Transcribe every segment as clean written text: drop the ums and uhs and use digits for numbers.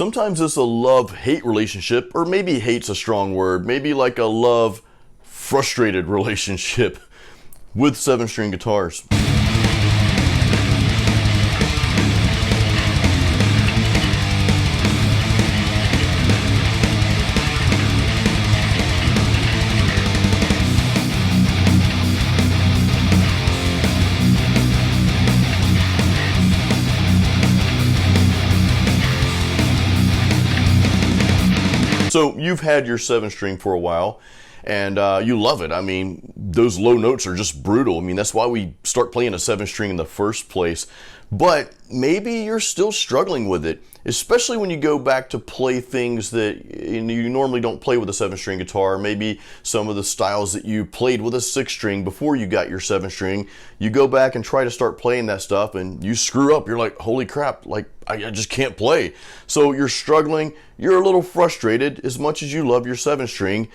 Sometimes it's a love-hate relationship, or maybe hate's a strong word, maybe like a love-frustrated relationship with 7-string guitars. So you've had your 7-string for a while and you love it. I mean, those low notes are just brutal. I mean, that's why we start playing a 7-string in the first place. But maybe you're still struggling with it, especially when you go back to play things that you normally don't play with a 7-string guitar. Maybe some of the styles that you played with a 6-string before you got your 7-string. You go back and try to start playing that stuff and you screw up. You're like, holy crap, like I just can't play. So you're struggling, you're a little frustrated as much as you love your 7-string.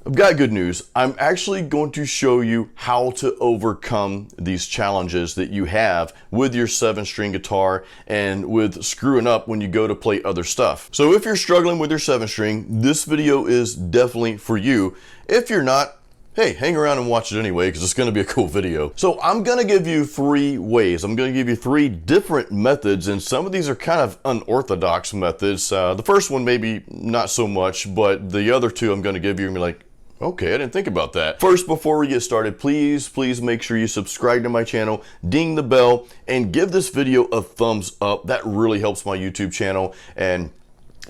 I've got good news. I'm actually going to show you how to overcome these challenges that you have with your 7-string guitar and with screwing up when you go to play other stuff. So if you're struggling with your 7-string, this video is definitely for you. If you're not, hey, hang around and watch it anyway because it's going to be a cool video. So I'm going to give you 3 ways. I'm going to give you 3 different methods, and some of these are kind of unorthodox methods. The first one maybe not so much, but the other 2 I'm going to give you and be like, okay, I didn't think about that. First, before we get started, please make sure you subscribe to my channel, ding the bell, and give this video a thumbs up. That really helps my YouTube channel, and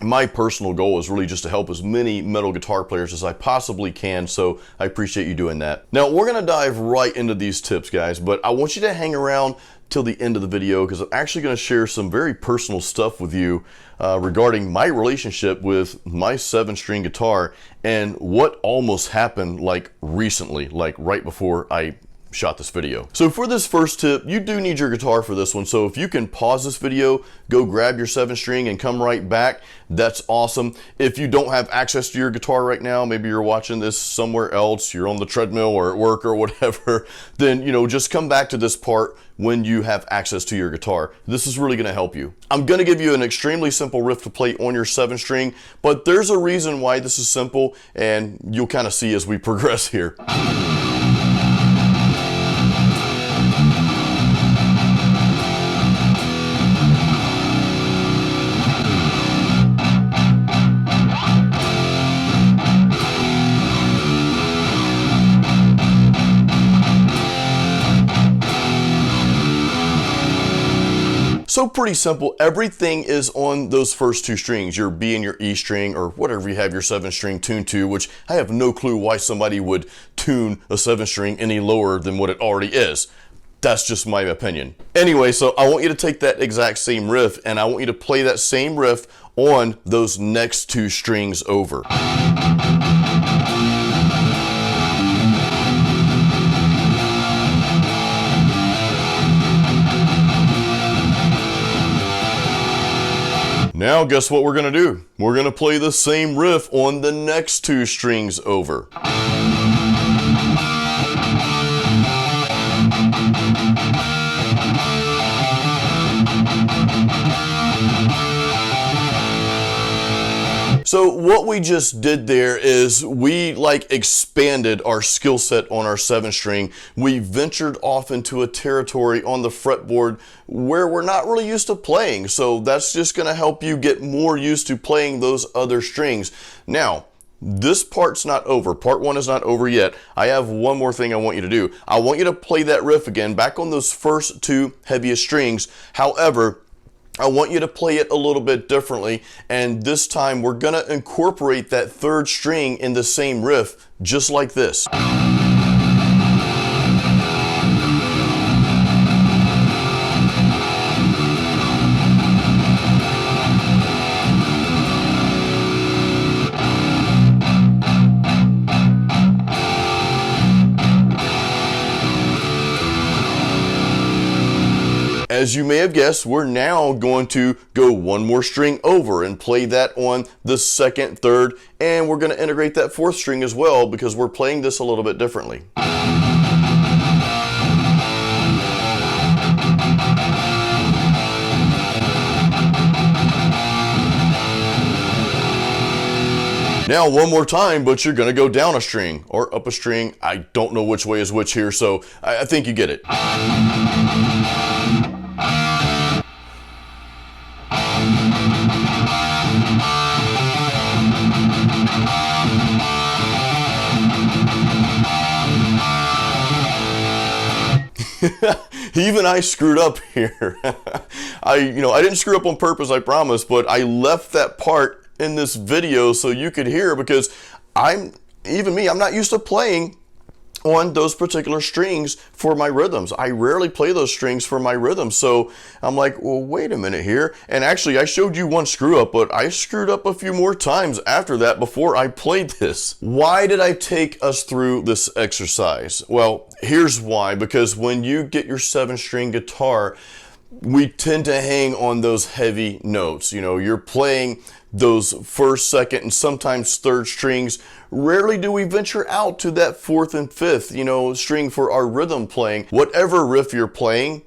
my personal goal is really just to help as many metal guitar players as I possibly can, so I appreciate you doing that. Now, we're gonna dive right into these tips, guys, but I want you to hang around till the end of the video because I'm actually going to share some very personal stuff with you regarding my relationship with my 7-string guitar and what almost happened like recently, like right before I shot this video. So for this first tip, you do need your guitar for this one. So if you can pause this video, go grab your 7-string and come right back, that's awesome. If you don't have access to your guitar right now, maybe you're watching this somewhere else, you're on the treadmill or at work or whatever, then just come back to this part when you have access to your guitar. This is really gonna help you. I'm gonna give you an extremely simple riff to play on your 7-string, but there's a reason why this is simple, and you'll kind of see as we progress here. So pretty simple. Everything is on those first 2 strings, your B and your E string, or whatever you have your 7-string tuned to, which I have no clue why somebody would tune a 7-string any lower than what it already is. That's just my opinion. Anyway, so I want you to take that exact same riff and I want you to play that same riff on those next 2 strings over. Now guess what we're gonna do? We're gonna play the same riff on the next 2 strings over. So what we just did there is we expanded our skill set on our 7-string. We ventured off into a territory on the fretboard where we're not really used to playing. So that's just gonna help you get more used to playing those other strings. Now, this part's not over. Part 1 is not over yet. I have one more thing I want you to do. I want you to play that riff again back on those first 2 heaviest strings. However, I want you to play it a little bit differently, and this time we're gonna incorporate that 3rd string in the same riff, just like this. As you may have guessed, we're now going to go 1 more string over and play that on the 2nd, 3rd, and we're going to integrate that 4th string as well because we're playing this a little bit differently. Now one more time, but you're gonna go down a string or up a string. I don't know which way is which here, so I think you get it. Even I screwed up here. I didn't screw up on purpose, I promise, but I left that part in this video so you could hear, because I'm not used to playing on those particular strings for my rhythms. I rarely play those strings for my rhythms. So I'm like, well, wait a minute here. And actually I showed you one screw up, but I screwed up a few more times after that before I played this. Why did I take us through this exercise? Well, here's why. Because when you get your 7-string guitar, we tend to hang on those heavy notes. You're playing those first, second, and sometimes third strings. Rarely do we venture out to that fourth and fifth, string for our rhythm playing. Whatever riff you're playing,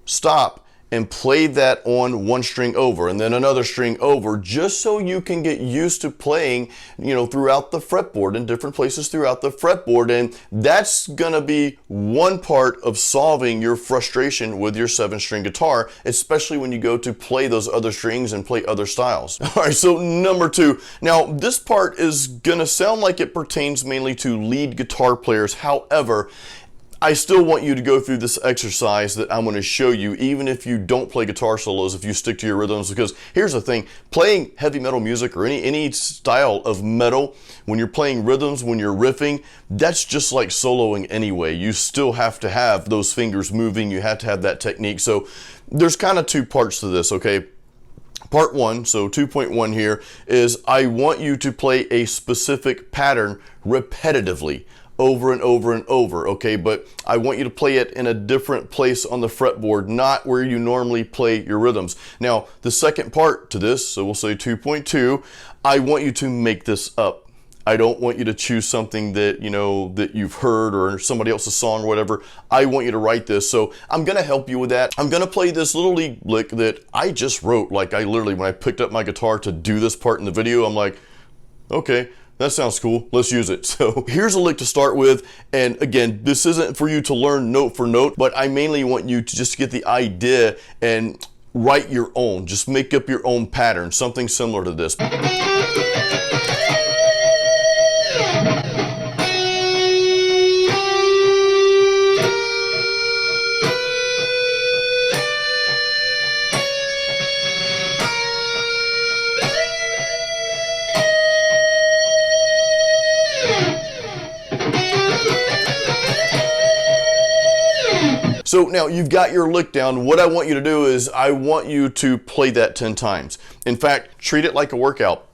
stop and play that on one string over and then another string over, just so you can get used to playing, throughout the fretboard, in different places throughout the fretboard. And that's gonna be one part of solving your frustration with your 7-string guitar, especially when you go to play those other strings and play other styles. All right, so number 2. Now, this part is gonna sound like it pertains mainly to lead guitar players. However, I still want you to go through this exercise that I'm going to show you, even if you don't play guitar solos, if you stick to your rhythms. Because here's the thing, playing heavy metal music or any style of metal, when you're playing rhythms, when you're riffing, that's just like soloing anyway. You still have to have those fingers moving, you have to have that technique. So there's kind of 2 parts to this, okay? Part 1, so 2.1 here, is I want you to play a specific pattern repetitively, over and over and over, okay? But I want you to play it in a different place on the fretboard, not where you normally play your rhythms. Now, the second part to this, so we'll say 2.2, I want you to make this up. I don't want you to choose something that, that you've heard or somebody else's song or whatever. I want you to write this. So I'm gonna help you with that. I'm gonna play this little lead lick that I just wrote. Like, I literally, when I picked up my guitar to do this part in the video, I'm like, okay, that sounds cool, let's use it. So here's a lick to start with, and again, this isn't for you to learn note for note, but I mainly want you to just get the idea and write your own. Just make up your own pattern, something similar to this. So now you've got your lick down. What I want you to do is I want you to play that 10 times. In fact, treat it like a workout.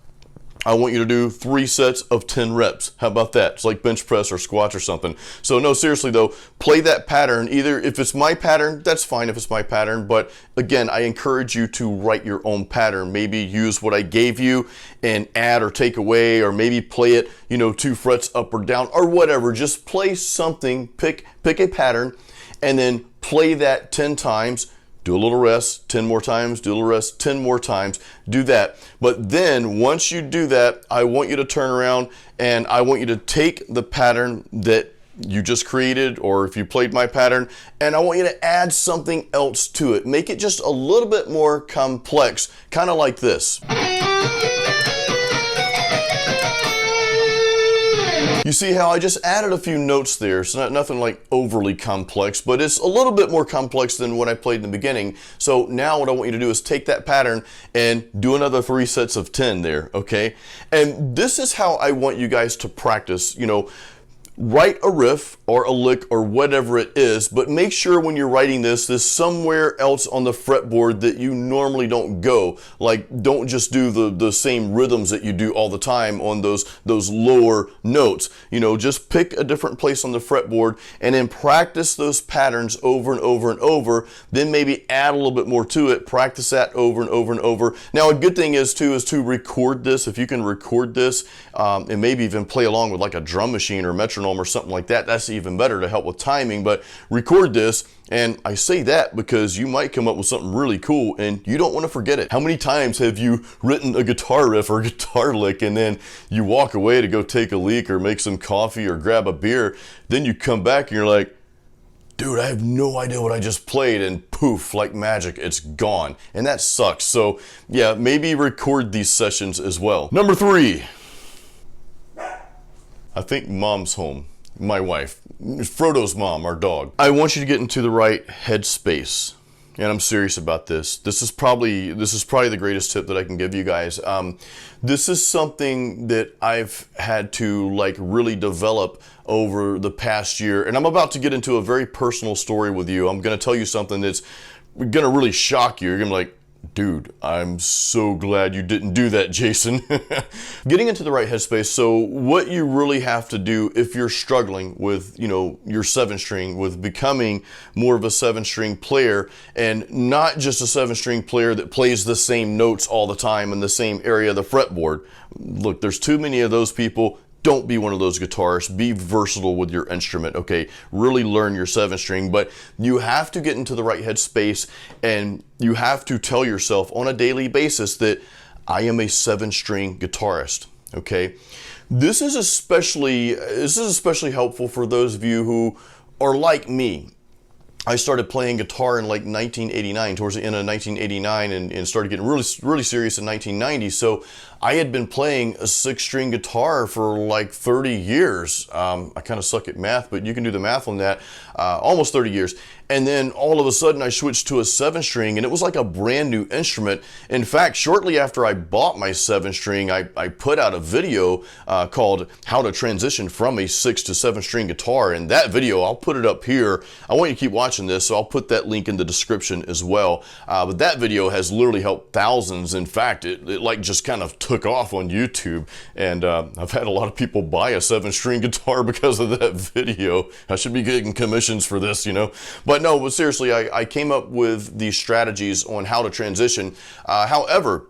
I want you to do 3 sets of 10 reps. How about that? It's like bench press or squats or something. So no, seriously though, play that pattern. Either if it's my pattern, that's fine if it's my pattern, but again, I encourage you to write your own pattern. Maybe use what I gave you and add or take away, or maybe play it, 2 frets up or down or whatever. Just play something, pick a pattern, and then play that 10 times, do a little rest, 10 more times, do a little rest, 10 more times, do that. But then once you do that, I want you to turn around and I want you to take the pattern that you just created, or if you played my pattern, and I want you to add something else to it. Make it just a little bit more complex, kind of like this. You see how I just added a few notes there. It's nothing like overly complex, but it's a little bit more complex than what I played in the beginning. So now what I want you to do is take that pattern and do another 3 sets of 10 there, okay? And this is how I want you guys to practice, write a riff or a lick or whatever it is, but make sure when you're writing this, there's somewhere else on the fretboard that you normally don't go. Like, don't just do the same rhythms that you do all the time on those lower notes. Just pick a different place on the fretboard and then practice those patterns over and over and over. Then maybe add a little bit more to it. Practice that over and over and over. Now, a good thing is to record this. If you can record this and maybe even play along with like a drum machine or metronome metronome or something like that, that's even better to help with timing. But record this, and I say that because you might come up with something really cool and you don't want to forget it. How many times have you written a guitar riff or a guitar lick and then you walk away to go take a leak or make some coffee or grab a beer, then you come back and you're like, dude, I have no idea what I just played, and poof, like magic, it's gone. And that sucks. So yeah, maybe record these sessions as well. Number 3, I think mom's home. My wife, Frodo's mom, our dog. I want you to get into the right headspace. And I'm serious about this. This is probably the greatest tip that I can give you guys. This is something that I've had to like really develop over the past year. And I'm about to get into a very personal story with you. I'm gonna tell you something that's gonna really shock you. You're gonna be like, dude, I'm so glad you didn't do that, Jason. Getting into the right headspace. So what you really have to do if you're struggling with, you know, your 7-string, with becoming more of a 7-string player, and not just a 7-string player that plays the same notes all the time in the same area of the fretboard. Look, there's too many of those people. Don't be one of those guitarists. Be versatile with your instrument, okay? Really learn your 7-string, but you have to get into the right headspace, and you have to tell yourself on a daily basis that I am a 7-string guitarist, okay? This is especially helpful for those of you who are like me. I started playing guitar in like 1989, towards the end of 1989, and started getting really serious in 1990. So I had been playing a 6-string guitar for like 30 years. I kind of suck at math, but you can do the math on that. Almost 30 years. And then all of a sudden I switched to a 7-string, and it was like a brand new instrument. In fact, shortly after I bought my 7-string, I put out a video called How to Transition from a 6 to 7-string Guitar. And that video, I'll put it up here. I want you to keep watching this, so I'll put that link in the description as well. But that video has literally helped thousands. In fact, it like just kind of took off on YouTube. And I've had a lot of people buy a 7-string guitar because of that video. I should be getting commissions for this, you know. But no, but seriously, I came up with these strategies on how to transition. However,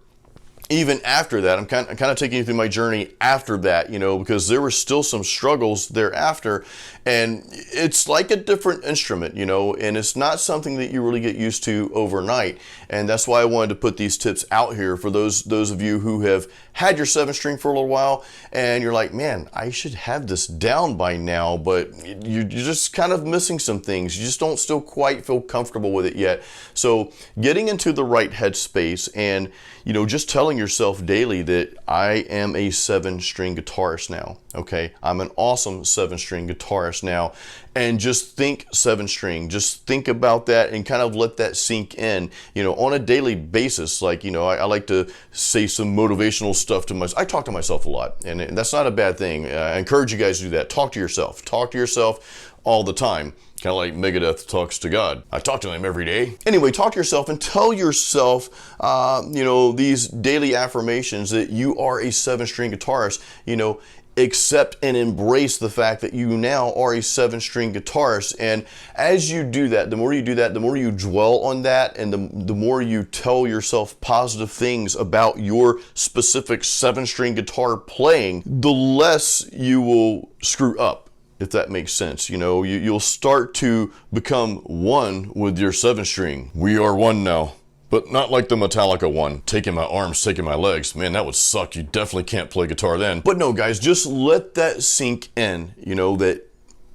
even after that, I'm kind of taking you through my journey after that, you know, because there were still some struggles thereafter, and it's like a different instrument, you know, and it's not something that you really get used to overnight. And that's why I wanted to put these tips out here for those of you who have had your 7-string for a little while and you're like, man, I should have this down by now, but you're just kind of missing some things. You just don't still quite feel comfortable with it yet. So getting into the right headspace and, you know, just telling yourself daily that I am a 7-string guitarist now, okay? I'm an awesome 7-string guitarist now. And just think 7-string, just think about that and kind of let that sink in, you know, on a daily basis. Like, you know, I like to say some motivational stuff to myself. I talk to myself a lot, and that's not a bad thing. I encourage you guys to do that. Talk to yourself all the time. Kind of like Megadeth talks to God. I talk to him every day. Anyway, talk to yourself and tell yourself, you know, these daily affirmations that you are a 7-string guitarist. You know, accept and embrace the fact that you now are a 7-string guitarist. And as you do that, the more you do that, the more you dwell on that, and the more you tell yourself positive things about your specific 7-string guitar playing, the less you will screw up, if that makes sense. You know, you'll start to become one with your 7-string. We are one now. But not like the Metallica one, taking my arms, taking my legs. Man, that would suck. You definitely can't play guitar then. But no, guys, just let that sink in, you know, that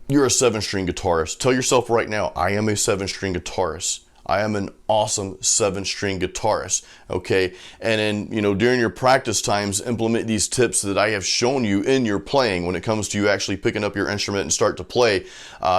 you're a 7-string guitarist. Tell yourself right now, I am a 7-string guitarist. I am an awesome 7-string guitarist, okay? And then, you know, during your practice times, implement these tips that I have shown you in your playing when it comes to you actually picking up your instrument and start to play.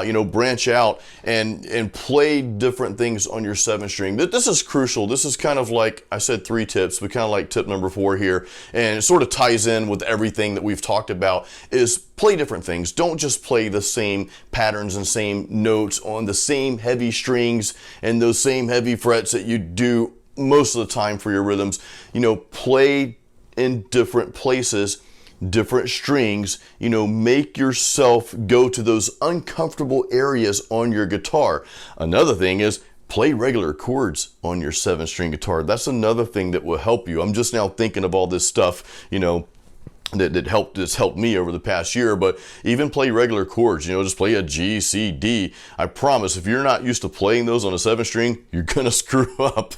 You know, branch out and play different things on your 7-string. This is crucial. This is kind of like, I said 3 tips, but kind of like tip number 4 here. And it sort of ties in with everything that we've talked about, is play different things. Don't just play the same patterns and same notes on the same heavy strings and those same heavy frets that you do most of the time for your rhythms. You know, play in different places, different strings. You know, make yourself go to those uncomfortable areas on your guitar. Another thing is play regular chords on your 7-string guitar. That's another thing that will help you. I'm just now thinking of all this stuff, you know, that's helped me over the past year. But even play regular chords, you know, just play a G, C, D. I promise, if you're not used to playing those on a 7-string, you're gonna screw up.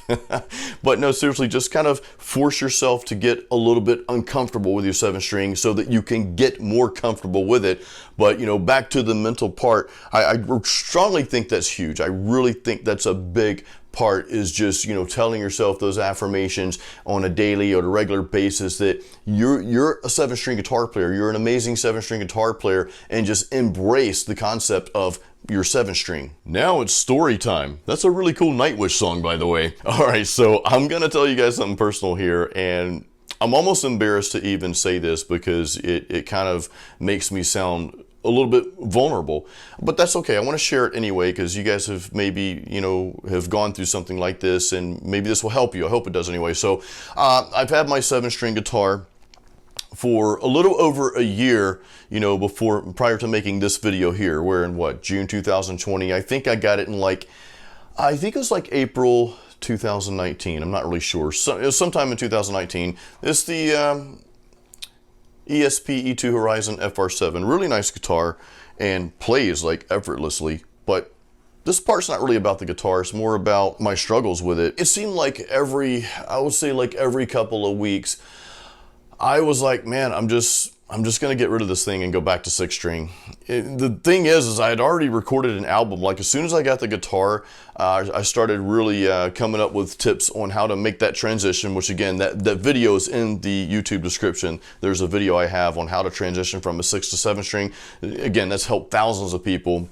But no, seriously, just kind of force yourself to get a little bit uncomfortable with your 7-string so that you can get more comfortable with it. But, you know, back to the mental part, I strongly think that's huge. I really think that's a big part, is just, you know, telling yourself those affirmations on a daily or a regular basis that you're a 7-string guitar player, you're an amazing 7-string guitar player, and just embrace the concept of your 7-string. Now it's story time. That's a really cool Nightwish song, by the way. All right, so I'm gonna tell you guys something personal here, and I'm almost embarrassed to even say this because it kind of makes me sound a little bit vulnerable, but that's okay. I want to share it anyway because you guys have maybe, you know, have gone through something like this, and maybe this will help you. I hope it does anyway. So I've had my 7-string guitar for a little over a year, you know, prior to making this video here. We're in what, June 2020. I think I got it in I think it was like April 2019. I'm not really sure. So, it was sometime in 2019. It's the ESP E2 Horizon FR7. Really nice guitar and plays like effortlessly, but this part's not really about the guitar. It's more about my struggles with it. It seemed like I would say like every couple of weeks, I was like, man, I'm just gonna get rid of this thing and go back to 6-string. The thing is I had already recorded an album. Like as soon as I got the guitar, I started really coming up with tips on how to make that transition, which again, that video is in the YouTube description. There's a video I have on how to transition from a 6 to 7-string. Again, that's helped thousands of people.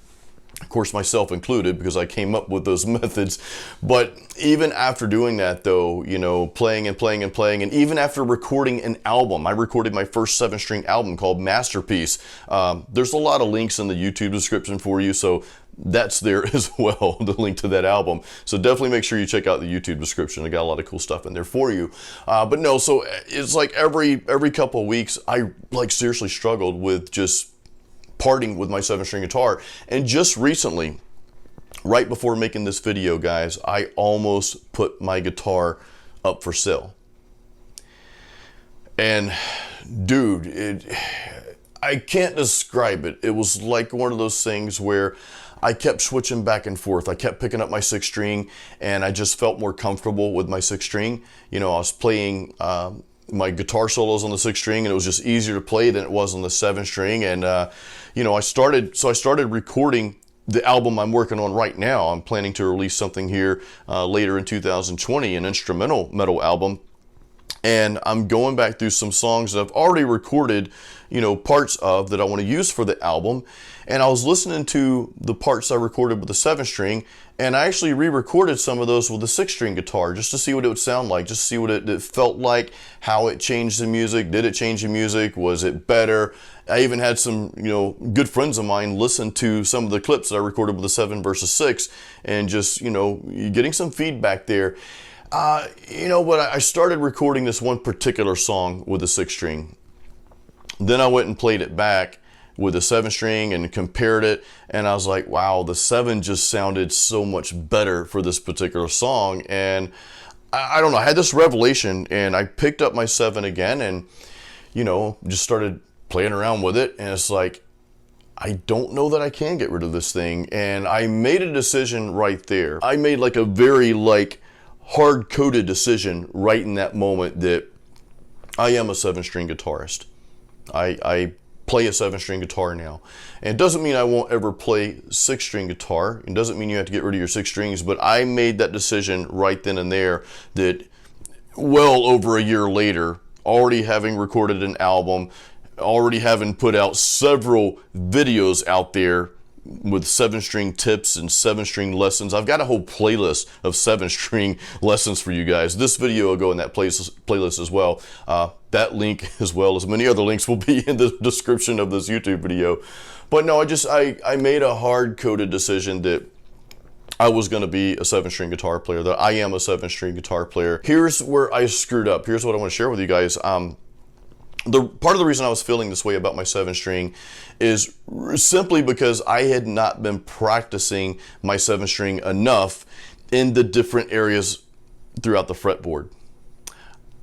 Of course, myself included, because I came up with those methods. But even after doing that though, you know, playing and playing and playing, and even after recording an album, I recorded my first 7-string album called Masterpiece. There's a lot of links in the YouTube description for you, so that's there as well, the link to that album. So definitely make sure you check out the YouTube description. I got a lot of cool stuff in there for you. But no, so it's like every couple of weeks, I like seriously struggled with just parting with my 7-string guitar. And just recently, right before making this video, guys, I almost put my guitar up for sale. And dude, I can't describe it. It was like one of those things where I kept switching back and forth. I kept picking up my 6-string, and I just felt more comfortable with my 6-string. You know, I was playing my guitar solos on the 6-string, and it was just easier to play than it was on the 7-string. And you know, I started recording the album I'm working on right now. I'm planning to release something here later in 2020, an instrumental metal album. And I'm going back through some songs that I've already recorded, you know, parts of that I want to use for the album. And I was listening to the parts I recorded with the 7-string, and I actually re-recorded some of those with the 6-string guitar just to see what it would sound like, just to see what it felt like, how it changed the music. Did it change the music? Was it better? I even had some, you know, good friends of mine listen to some of the clips that I recorded with the 7 versus 6, and just, you know, getting some feedback there. You know, but I started recording this one particular song with the 6-string. Then I went and played it back with the 7-string and compared it, and I was like, wow, the 7 just sounded so much better for this particular song. And I don't know, I had this revelation, and I picked up my 7 again and, you know, just started playing around with it, and it's like, I don't know that I can get rid of this thing. And I made a decision right there. I made like a very hard-coded decision right in that moment that I am a 7-string guitarist. I play a 7-string guitar now. And it doesn't mean I won't ever play 6-string guitar. It doesn't mean you have to get rid of your 6 strings, but I made that decision right then and there that well over a year later, already having recorded an album, already having put out several videos out there with 7-string tips and 7-string lessons. I've got a whole playlist of 7-string lessons for you guys. This video will go in that playlist as well. That link, as well as many other links, will be in the description of this YouTube video. But no, I made a hard-coded decision that I was going to be a 7-string guitar player, that I am a 7-string guitar player. Here's where I screwed up. Here's what I want to share with you guys. The part of the reason I was feeling this way about my 7-string is simply because I had not been practicing my 7-string enough in the different areas throughout the fretboard.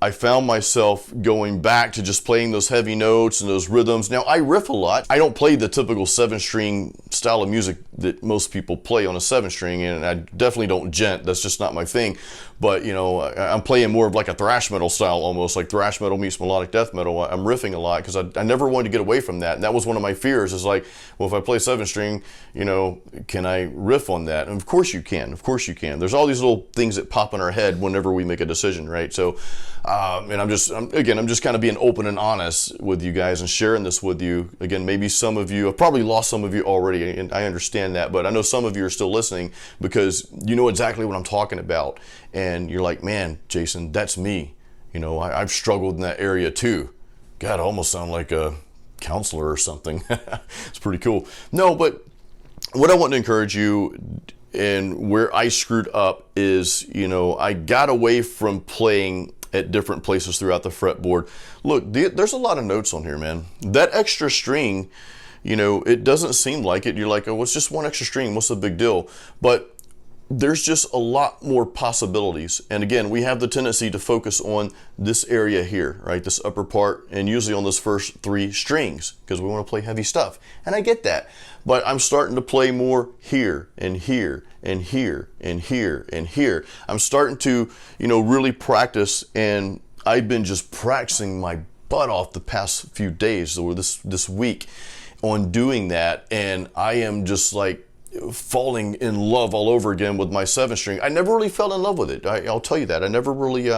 I found myself going back to just playing those heavy notes and those rhythms. Now, I riff a lot. I don't play the typical 7-string style of music that most people play on a 7-string, and I definitely don't gent. That's just not my thing. But, you know, I'm playing more of like a thrash metal style, almost like thrash metal meets melodic death metal. I'm riffing a lot because I never wanted to get away from that. And that was one of my fears, is like, well, if I play 7-string, you know, can I riff on that? And of course you can. Of course you can. There's all these little things that pop in our head whenever we make a decision, right? So, and I'm just kind of being open and honest with you guys and sharing this with you. Again, maybe some of you, I've probably lost some of you already, and I understand that, but I know some of you are still listening because you know exactly what I'm talking about. And you're like, man, Jason, that's me. You know, I've struggled in that area too. God, I almost sound like a counselor or something. It's pretty cool. No, but what I want to encourage you, and where I screwed up is, you know, I got away from playing at different places throughout the fretboard. Look, there's a lot of notes on here, man. That extra string, you know, it doesn't seem like it. You're like, oh, it's just one extra string. What's the big deal? But there's just a lot more possibilities. And again, we have the tendency to focus on this area here, right? This upper part, and usually on those first 3 strings, because we want to play heavy stuff. And I get that. But I'm starting to play more here and here and here and here and here. I'm starting to, you know, really practice, and I've been just practicing my butt off the past few days or this week on doing that. And I am just like falling in love all over again with my 7-string. I never really fell in love with it. I'll tell you that. I never really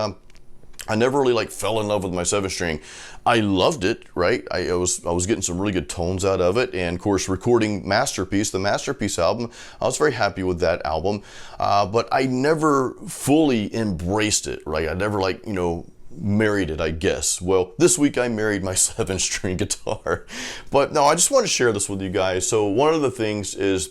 like fell in love with my 7-string. I loved it, right? I was getting some really good tones out of it, and of course recording the Masterpiece album, I was very happy with that album, but I never fully embraced it, right? I never, like, you know, married it, I guess. Well, this week I married my 7-string guitar. But no, I just want to share this with you guys. So one of the things is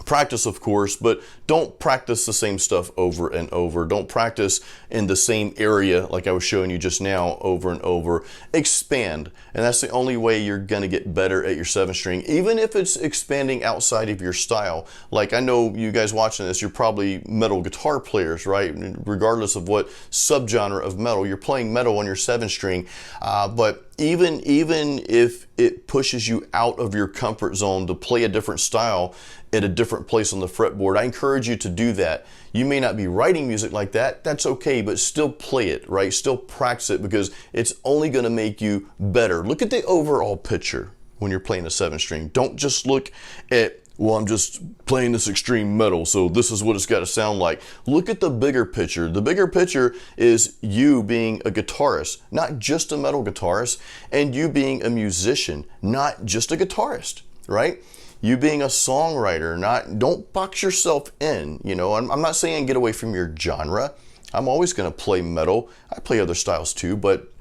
practice, of course, but don't practice the same stuff over and over. Don't practice in the same area like I was showing you just now over and over. Expand, and that's the only way you're gonna get better at your 7-string, even if it's expanding outside of your style. Like, I know you guys watching this, you're probably metal guitar players, right? Regardless of what subgenre of metal, you're playing metal on your 7-string, but even if it pushes you out of your comfort zone to play a different style at a different place on the fretboard, I encourage you to do that. You may not be writing music like that, that's okay, but still play it, right? Still practice it, because it's only gonna make you better. Look at the overall picture when you're playing a 7-string. Don't just look at, well, I'm just playing this extreme metal, so this is what it's got to sound like. Look at the bigger picture. The bigger picture is you being a guitarist, not just a metal guitarist, and you being a musician, not just a guitarist, right? You being a songwriter, don't box yourself in, you know. I'm not saying get away from your genre. I'm always going to play metal. I play other styles too, but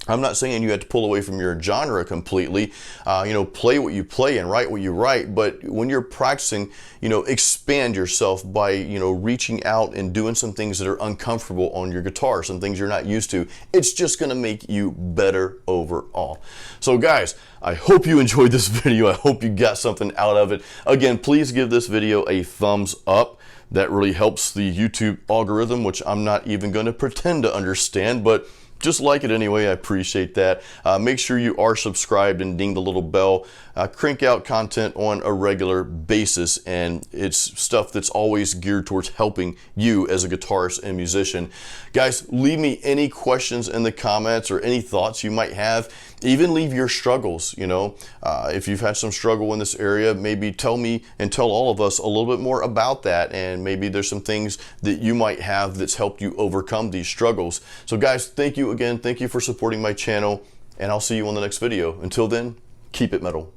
I'm not saying you have to pull away from your genre completely. You know, play what you play and write what you write. But when you're practicing, you know, expand yourself by, you know, reaching out and doing some things that are uncomfortable on your guitar, some things you're not used to. It's just going to make you better overall. So guys, I hope you enjoyed this video. I hope you got something out of it. Again, please give this video a thumbs up. That really helps the YouTube algorithm, which I'm not even going to pretend to understand, but just like it anyway. I appreciate that. Make sure you are subscribed and ding the little bell. Crank out content on a regular basis, and it's stuff that's always geared towards helping you as a guitarist and musician. Guys, leave me any questions in the comments or any thoughts you might have. Even leave your struggles, you know. If you've had some struggle in this area, maybe tell me and tell all of us a little bit more about that, and maybe there's some things that you might have that's helped you overcome these struggles. So guys, thank you again. Thank you for supporting my channel, and I'll see you on the next video. Until then, keep it metal.